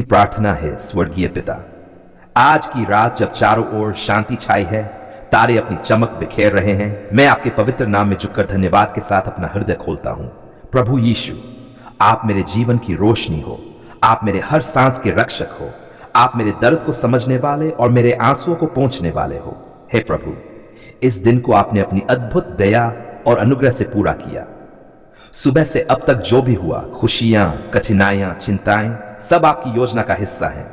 प्रार्थना है स्वर्गीय पिता। आज की रात जब चारों ओर शांति छाई है, तारे अपनी चमक बिखेर रहे हैं, मैं आपके पवित्र नाम में झुककर धन्यवाद के साथ अपना हृदय खोलता हूं। प्रभु यीशु, आप मेरे जीवन की रोशनी हो, आप मेरे हर सांस के रक्षक हो, आप मेरे दर्द को समझने वाले और मेरे आंसुओं को पोंछने वाले हो। हे प्रभु, इस दिन को आपने अपनी अद्भुत दया और अनुग्रह से पूरा किया। सुबह से अब तक जो भी हुआ, खुशियां, कठिनाइयां, चिंताएं, सब आपकी योजना का हिस्सा है।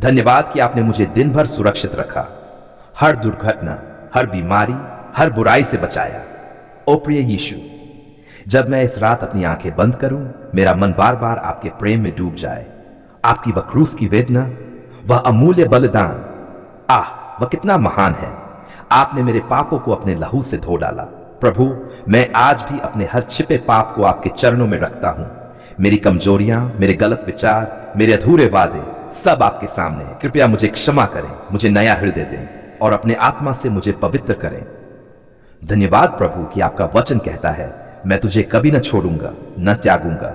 धन्यवाद कि आपने मुझे दिन भर सुरक्षित रखा, हर दुर्घटना, हर बीमारी, हर बुराई से बचाया। ओ प्रिय यीशु, जब मैं इस रात अपनी आंखें बंद करूं, मेरा मन बार बार आपके प्रेम में डूब जाए। आपकी वह क्रूस की वेदना, वह अमूल्य बलिदान, वह कितना महान है। आपने मेरे पापों को अपने लहू से धो डाला। प्रभु, मैं आज भी अपने हर छिपे पाप को आपके चरणों में रखता हूं। मेरी कमजोरियां, मेरे गलत विचार, मेरे अधूरे वादे, सब आपके सामने हैं। कृपया मुझे क्षमा करें, मुझे नया हृदय दें और अपने आत्मा से मुझे पवित्र करें। धन्यवाद प्रभु कि आपका वचन कहता है, मैं तुझे कभी न छोड़ूंगा, न त्यागूंगा।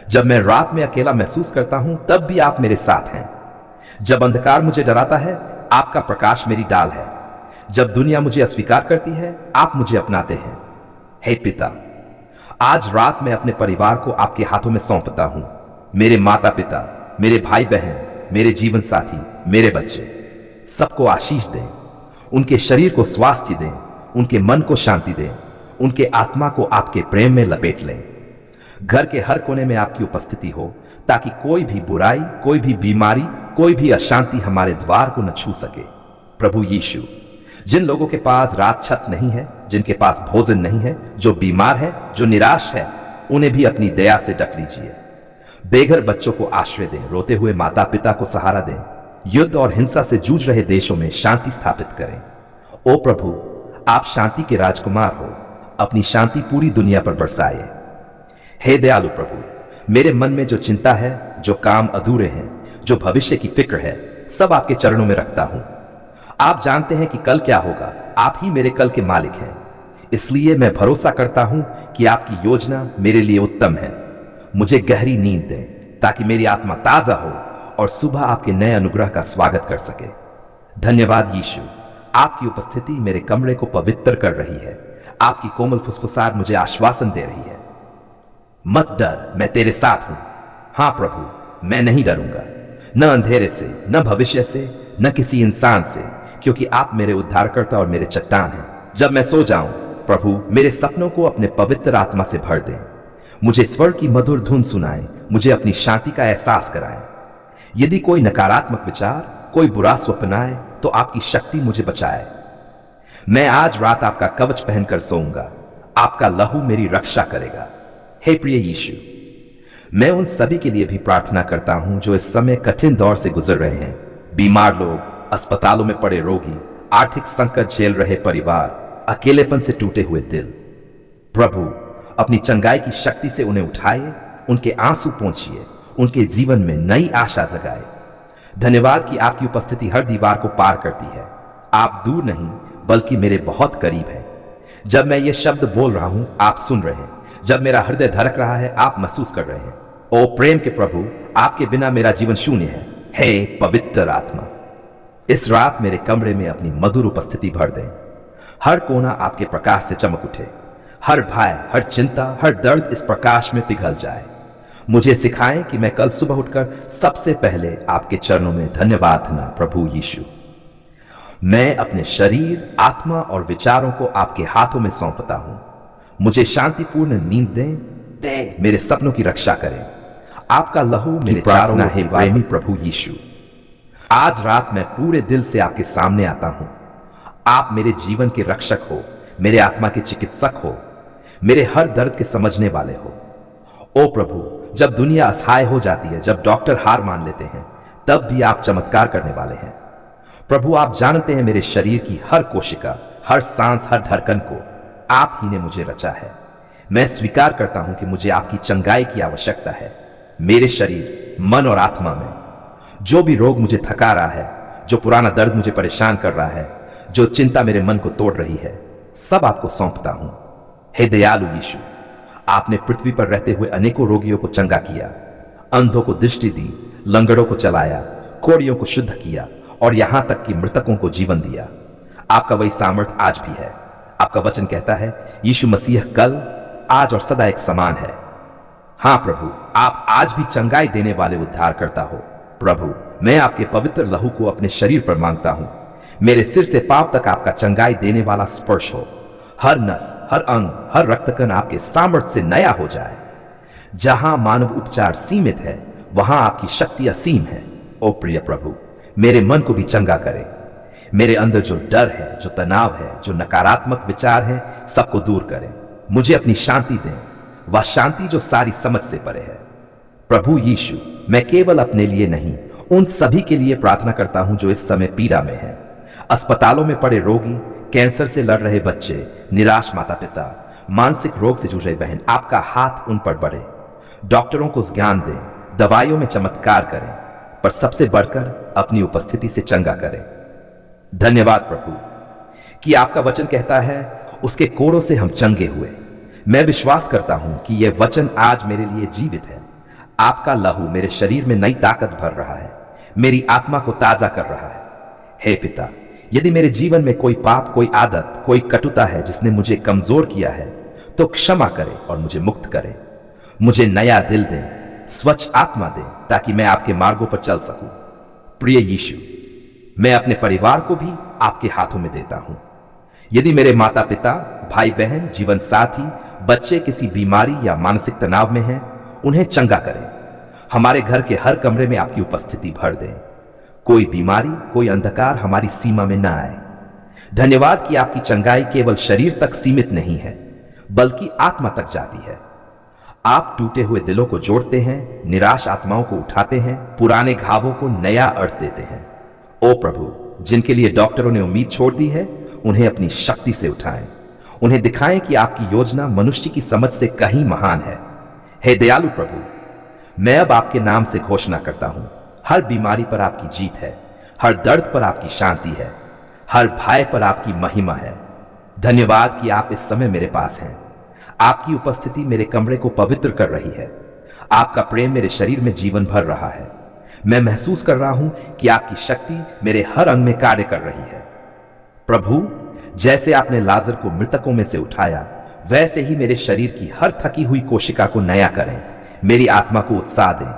जब मैं रात में अकेला महसूस करता हूं, तब भी आप मेरे साथ हैं। जब अंधकार मुझे डराता है, आपका प्रकाश मेरी डाल है। जब दुनिया मुझे अस्वीकार करती है, आप मुझे अपनाते हैं। हे पिता, आज रात मैं अपने परिवार को आपके हाथों में सौंपता हूं। मेरे माता पिता, मेरे भाई बहन, मेरे जीवन साथी, मेरे बच्चे, सबको आशीष दें। उनके शरीर को स्वास्थ्य दें, उनके मन को शांति दें, उनके आत्मा को आपके प्रेम में लपेट लें। घर के हर कोने में आपकी उपस्थिति हो, ताकि कोई भी बुराई, कोई भी बीमारी, कोई भी अशांति हमारे द्वार को न छू सके। प्रभु यीशु, जिन लोगों के पास रात छत नहीं है, जिनके पास भोजन नहीं है, जो बीमार है, जो निराश है, उन्हें भी अपनी दया से ढक लीजिए। बेघर बच्चों को आश्रय दें, रोते हुए माता पिता को सहारा दें। युद्ध और हिंसा से जूझ रहे देशों में शांति स्थापित करें। ओ प्रभु, आप शांति के राजकुमार हो, अपनी शांति पूरी दुनिया पर बरसाए। हे दयालु प्रभु, मेरे मन में जो चिंता है, जो काम अधूरे हैं, जो भविष्य की फिक्र है, सब आपके चरणों में रखता हूं। आप जानते हैं कि कल क्या होगा, आप ही मेरे कल के मालिक हैं। इसलिए मैं भरोसा करता हूं कि आपकी योजना मेरे लिए उत्तम है। मुझे गहरी नींद दें, ताकि मेरी आत्मा ताजा हो और सुबह आपके नए अनुग्रह का स्वागत कर सके। धन्यवाद यीशु, आपकी उपस्थिति मेरे कमरे को पवित्र कर रही है। आपकी कोमल फुसफुसाहट मुझे आश्वासन दे रही है। मत डर, मैं तेरे साथ हूं। हां प्रभु, मैं नहीं डरूंगा, न अंधेरे से, न भविष्य से, न किसी इंसान से, क्योंकि आप मेरे उद्धारकर्ता और मेरे चट्टान हैं। जब मैं सो जाऊं, प्रभु मेरे सपनों को अपने पवित्र आत्मा से भर दें। मुझे स्वर की मधुर धुन सुनाएं, मुझे अपनी शांति का एहसास कराएं। यदि कोई नकारात्मक विचार, कोई बुरा स्वप्न आए, तो आपकी शक्ति मुझे बचाए। मैं आज रात आपका कवच पहनकर सोऊंगा, आपका लहू मेरी रक्षा करेगा। हे प्रिय यीशु, मैं उन सभी के लिए भी प्रार्थना करता हूं जो इस समय कठिन दौर से गुजर रहे हैं। बीमार लोग, अस्पतालों में पड़े रोगी, आर्थिक संकट झेल रहे परिवार, अकेलेपन से टूटे हुए दिल। प्रभु, अपनी चंगाई की शक्ति से उन्हें उठाइए, उनके आंसू पोंछिए, उनके जीवन में नई आशा जगाए। धन्यवाद कि आपकी उपस्थिति हर दीवार को पार करती है। आप दूर नहीं, बल्कि मेरे बहुत करीब हैं। जब मैं ये शब्द बोल रहा हूं, आप सुन रहे हैं। जब मेरा हृदय धड़क रहा है, आप महसूस कर रहे हैं। ओ प्रेम के प्रभु, आपके बिना मेरा जीवन शून्य है। हे पवित्र आत्मा, इस रात मेरे कमरे में अपनी मधुर उपस्थिति भर दें। हर कोना आपके प्रकाश से चमक उठे। हर भय, हर चिंता, हर दर्द इस प्रकाश में पिघल जाए। मुझे सिखाएं कि मैं कल सुबह उठकर सबसे पहले आपके चरणों में धन्यवाद देना। प्रभु यीशु, मैं अपने शरीर, आत्मा और विचारों को आपके हाथों में सौंपता हूं। मुझे शांतिपूर्ण नींद दें, मेरे सपनों की रक्षा करें। आपका लहू मेरे चारों ओर है। प्रेमी प्रभु यीशु, आज रात मैं पूरे दिल से आपके सामने आता हूं। आप मेरे जीवन के रक्षक हो, मेरे आत्मा के चिकित्सक हो, मेरे हर दर्द के समझने वाले हो। ओ प्रभु, जब दुनिया असहाय हो जाती है, जब डॉक्टर हार मान लेते हैं, तब भी आप चमत्कार करने वाले हैं। प्रभु, आप जानते हैं मेरे शरीर की हर कोशिका, हर सांस, हर धड़कन को आप ही ने मुझे रचा है। मैं स्वीकार करता हूं कि मुझे आपकी चंगाई की आवश्यकता है। मेरे शरीर, मन और आत्मा में जो भी रोग मुझे थका रहा है, जो पुराना दर्द मुझे परेशान कर रहा है, जो चिंता मेरे मन को तोड़ रही है, सब आपको सौंपता हूं। हे दयालु यीशु, आपने पृथ्वी पर रहते हुए अनेकों रोगियों को चंगा किया, अंधों को दृष्टि दी, लंगड़ों को चलाया, कोड़ियों को शुद्ध किया और यहां तक कि मृतकों को जीवन दिया। आपका वही सामर्थ आज भी है। आपका वचन कहता है यीशु मसीह कल, आज और सदा एक समान है। हां प्रभु, आप आज भी चंगाई देने वाले उद्धार करता हो। प्रभु, मैं आपके पवित्र लहू को अपने शरीर पर मांगता हूं। मेरे सिर से पांव तक आपका चंगाई देने वाला स्पर्श हो। हर नस, हर अंग, हर रक्तकण आपके सामर्थ्य से नया हो जाए। जहां मानव उपचार सीमित है, वहां आपकी शक्ति असीम है। ओ प्रिय प्रभु, मेरे मन को भी चंगा करे। मेरे अंदर जो डर है, जो तनाव है, जो नकारात्मक विचार है, सबको दूर करें। मुझे अपनी शांति दें, वह शांति जो सारी समझ से परे है। प्रभु यीशु, मैं केवल अपने लिए नहीं, उन सभी के लिए प्रार्थना करता हूं जो इस समय पीड़ा में हैं। अस्पतालों में पड़े रोगी, कैंसर से लड़ रहे बच्चे, निराश माता पिता, मानसिक रोग से जूझ रहे बहन, आपका हाथ उन पर बढ़े। डॉक्टरों को ज्ञान दें, दवाइयों में चमत्कार करें, पर सबसे बढ़कर अपनी उपस्थिति से चंगा करें। धन्यवाद प्रभु कि आपका वचन कहता है उसके कोड़ों से हम चंगे हुए। मैं विश्वास करता हूं कि यह वचन आज मेरे लिए जीवित है। आपका लहू मेरे शरीर में नई ताकत भर रहा है, मेरी आत्मा को ताजा कर रहा है। हे पिता, यदि मेरे जीवन में कोई पाप, कोई आदत, कोई कटुता है जिसने मुझे कमजोर किया है, तो क्षमा करें और मुझे मुक्त करें। मुझे नया दिल दें, स्वच्छ आत्मा दें, ताकि मैं आपके मार्गों पर चल सकूं। प्रिय यीशु, मैं अपने परिवार को भी आपके हाथों में देता हूं। यदि मेरे माता पिता, भाई बहन, जीवन साथी, बच्चे किसी बीमारी या मानसिक तनाव में हैं, उन्हें चंगा करें। हमारे घर के हर कमरे में आपकी उपस्थिति भर दें। कोई बीमारी, कोई अंधकार हमारी सीमा में ना आए। धन्यवाद कि आपकी चंगाई केवल शरीर तक सीमित नहीं है, बल्कि आत्मा तक जाती है। आप टूटे हुए दिलों को जोड़ते हैं, निराश आत्माओं को उठाते हैं, पुराने घावों को नया अर्थ देते हैं। ओ प्रभु, जिनके लिए डॉक्टरों ने उम्मीद छोड़ दी है, उन्हें अपनी शक्ति से उठाएं। उन्हें दिखाएं कि आपकी योजना मनुष्य की समझ से कहीं महान है। हे दयालु प्रभु, मैं अब आपके नाम से घोषणा करता हूं, हर बीमारी पर आपकी जीत है, हर दर्द पर आपकी शांति है, हर भय पर आपकी महिमा है। धन्यवाद कि आप इस समय मेरे पास हैं। आपकी उपस्थिति मेरे कमरे को पवित्र कर रही है। आपका प्रेम मेरे शरीर में जीवन भर रहा है। मैं महसूस कर रहा हूं कि आपकी शक्ति मेरे हर अंग में कार्य कर रही है। प्रभु, जैसे आपने लाजर को मृतकों में से उठाया, वैसे ही मेरे शरीर की हर थकी हुई कोशिका को नया करें। मेरी आत्मा को उत्साह दें,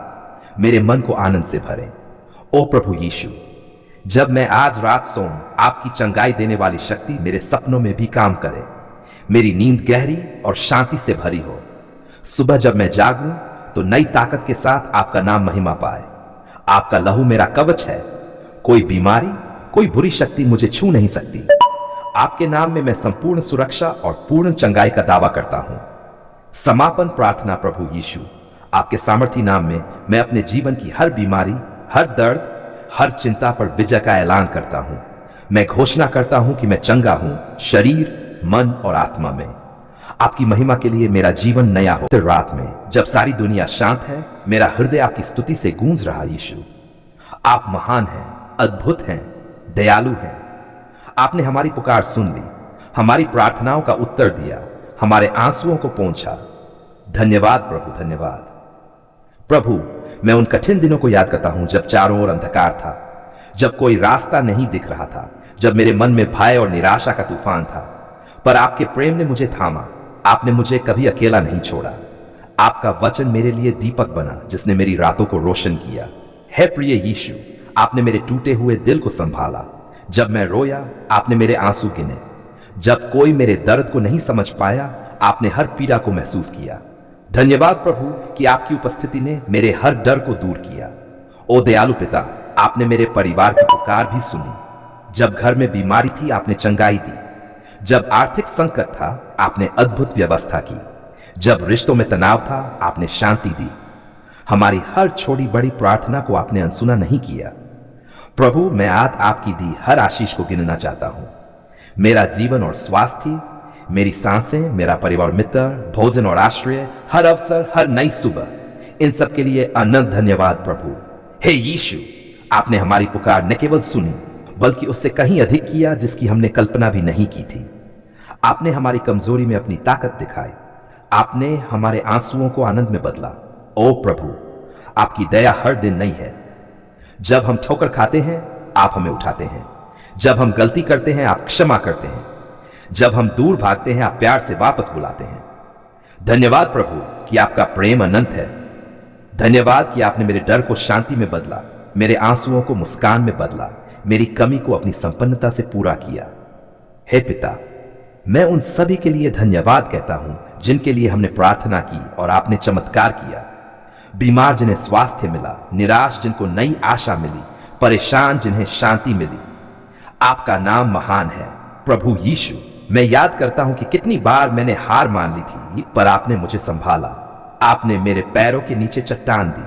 मेरे मन को आनंद से भरें। ओ प्रभु यीशु, जब मैं आज रात सोऊं, आपकी चंगाई देने वाली शक्ति मेरे सपनों में भी काम करे। मेरी नींद गहरी और शांति से भरी हो। सुबह जब मैं जागूं तो नई ताकत के साथ आपका नाम महिमा पाए। आपका लहू मेरा कवच है। कोई बीमारी, कोई बुरी शक्ति मुझे छू नहीं सकती। आपके नाम में मैं संपूर्ण सुरक्षा और पूर्ण चंगाई का दावा करता हूं। समापन प्रार्थना प्रभु यीशु, आपके सामर्थी नाम में मैं अपने जीवन की हर बीमारी, हर दर्द, हर चिंता पर विजय का ऐलान करता हूं। मैं घोषणा करता हूं कि मैं चंगा हूं, शरीर, मन और आत्मा में। आपकी महिमा के लिए मेरा जीवन नया हो। रात में जब सारी दुनिया शांत है, मेरा हृदय आपकी स्तुति से गूंज रहा। यीशु, आप महान हैं, अद्भुत हैं, दयालु हैं। आपने हमारी पुकार सुन ली, हमारी प्रार्थनाओं का उत्तर दिया, हमारे आंसुओं को पोंछा। धन्यवाद प्रभु, धन्यवाद। प्रभु, मैं उन कठिन दिनों को याद करता हूं जब चारों ओर अंधकार था, जब कोई रास्ता नहीं दिख रहा था, जब मेरे मन में भय और निराशा का तूफान था। पर आपके प्रेम ने मुझे थामा। आपने मुझे कभी अकेला नहीं छोड़ा। आपका वचन मेरे लिए दीपक बना, जिसने मेरी रातों को रोशन किया। हे प्रिय यीशु, आपने मेरे टूटे हुए दिल को संभाला। जब मैं रोया, आपने मेरे आंसू गिने। जब कोई मेरे दर्द को नहीं समझ पाया, आपने हर पीड़ा को महसूस किया। धन्यवाद प्रभु कि आपकी उपस्थिति ने मेरे हर डर को दूर किया। ओ दयालु पिता, आपने मेरे परिवार की पुकार भी सुनी। जब घर में बीमारी थी, आपने चंगाई दी। जब आर्थिक संकट था, आपने अद्भुत व्यवस्था की। जब रिश्तों में तनाव था, आपने शांति दी। हमारी हर छोटी बड़ी प्रार्थना को आपने अनसुना नहीं किया। प्रभु, मैं आज आपकी दी हर आशीष को गिनना चाहता हूं। मेरा जीवन और स्वास्थ्य, मेरी सांसें, मेरा परिवार, मित्र, भोजन और आश्रय, हर अवसर, हर नई सुबह, इन सब के लिए अनंत धन्यवाद प्रभु। हे यीशु, आपने हमारी पुकार न केवल सुनी, बल्कि उससे कहीं अधिक किया जिसकी हमने कल्पना भी नहीं की थी। आपने हमारी कमजोरी में अपनी ताकत दिखाई। आपने हमारे आंसुओं को आनंद में बदला। ओ प्रभु, आपकी दया हर दिन नई है। जब हम ठोकर खाते हैं आप हमें उठाते हैं, जब हम गलती करते हैं आप क्षमा करते हैं, जब हम दूर भागते हैं आप प्यार से वापस बुलाते हैं। धन्यवाद प्रभु कि आपका प्रेम अनंत है। धन्यवाद कि आपने मेरे डर को शांति में बदला, मेरे आंसुओं को मुस्कान में बदला, मेरी कमी को अपनी संपन्नता से पूरा किया। हे पिता, मैं उन सभी के लिए धन्यवाद कहता हूं जिनके लिए हमने प्रार्थना की और आपने चमत्कार किया। बीमार जिन्हें स्वास्थ्य मिला, निराश जिनको नई आशा मिली, परेशान जिन्हें शांति मिली। आपका नाम महान है प्रभु यीशु। मैं याद करता हूं कि कितनी बार मैंने हार मान ली थी, पर आपने मुझे संभाला। आपने मेरे पैरों के नीचे चट्टान दी।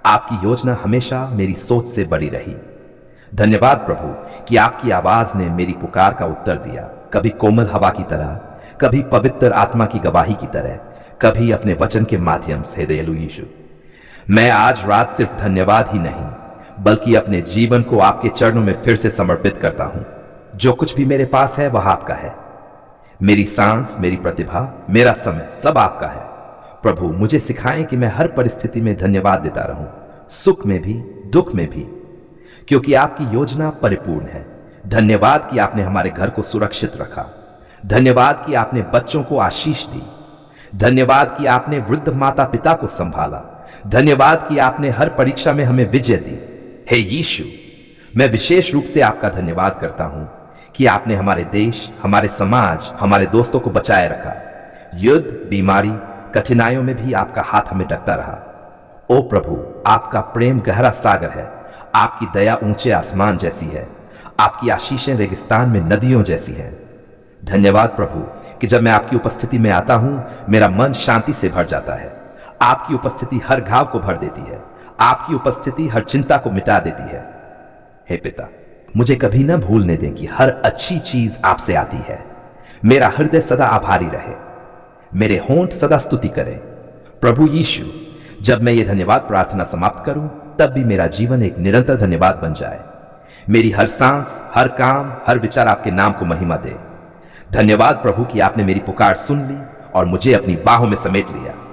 आपकी योजना हमेशा मेरी सोच से बड़ी रही। धन्यवाद प्रभु कि आपकी आवाज ने मेरी पुकार का उत्तर दिया, कभी कोमल हवा की तरह, कभी पवित्र आत्मा की गवाही की तरह, कभी अपने वचन के माध्यम से। दयालु यीशु, मैं आज रात सिर्फ धन्यवाद ही नहीं बल्कि अपने जीवन को आपके चरणों में फिर से समर्पित करता हूं। जो कुछ भी मेरे पास है वह आपका है। मेरी सांस, मेरी प्रतिभा, मेरा समय सब आपका है। प्रभु, मुझे सिखाएं कि मैं हर परिस्थिति में धन्यवाद देता रहूं, सुख में भी दुख में भी, क्योंकि आपकी योजना परिपूर्ण है। धन्यवाद कि आपने हमारे घर को सुरक्षित रखा। धन्यवाद कि आपने बच्चों को आशीष दी। धन्यवाद कि आपने वृद्ध माता पिता को संभाला। धन्यवाद कि आपने हर परीक्षा में हमें विजय दी। हे यीशु, मैं विशेष रूप से आपका धन्यवाद करता हूं कि आपने हमारे देश, हमारे समाज, हमारे दोस्तों को बचाए रखा। युद्ध, बीमारी, कठिनाइयों में भी आपका हाथ हमें ढकता रहा। ओ प्रभु, आपका प्रेम गहरा सागर है। आपकी दया ऊंचे आसमान जैसी है। आपकी आशीषें रेगिस्तान में नदियों जैसी हैं। धन्यवाद प्रभु कि जब मैं आपकी उपस्थिति में आता हूं मेरा मन शांति से भर जाता है। आपकी उपस्थिति हर घाव को भर देती है। आपकी उपस्थिति हर चिंता को मिटा देती है। हे पिता, मुझे कभी ना भूलने दें कि हर अच्छी चीज आपसे आती है। मेरा हृदय सदा आभारी रहे, मेरे होंठ सदा स्तुति करें। प्रभु यीशु, जब मैं ये धन्यवाद प्रार्थना समाप्त करूं तब भी मेरा जीवन एक निरंतर धन्यवाद बन जाए। मेरी हर सांस, हर काम, हर विचार आपके नाम को महिमा दे। धन्यवाद प्रभु कि आपने मेरी पुकार सुन ली और मुझे अपनी बाहों में समेट लिया।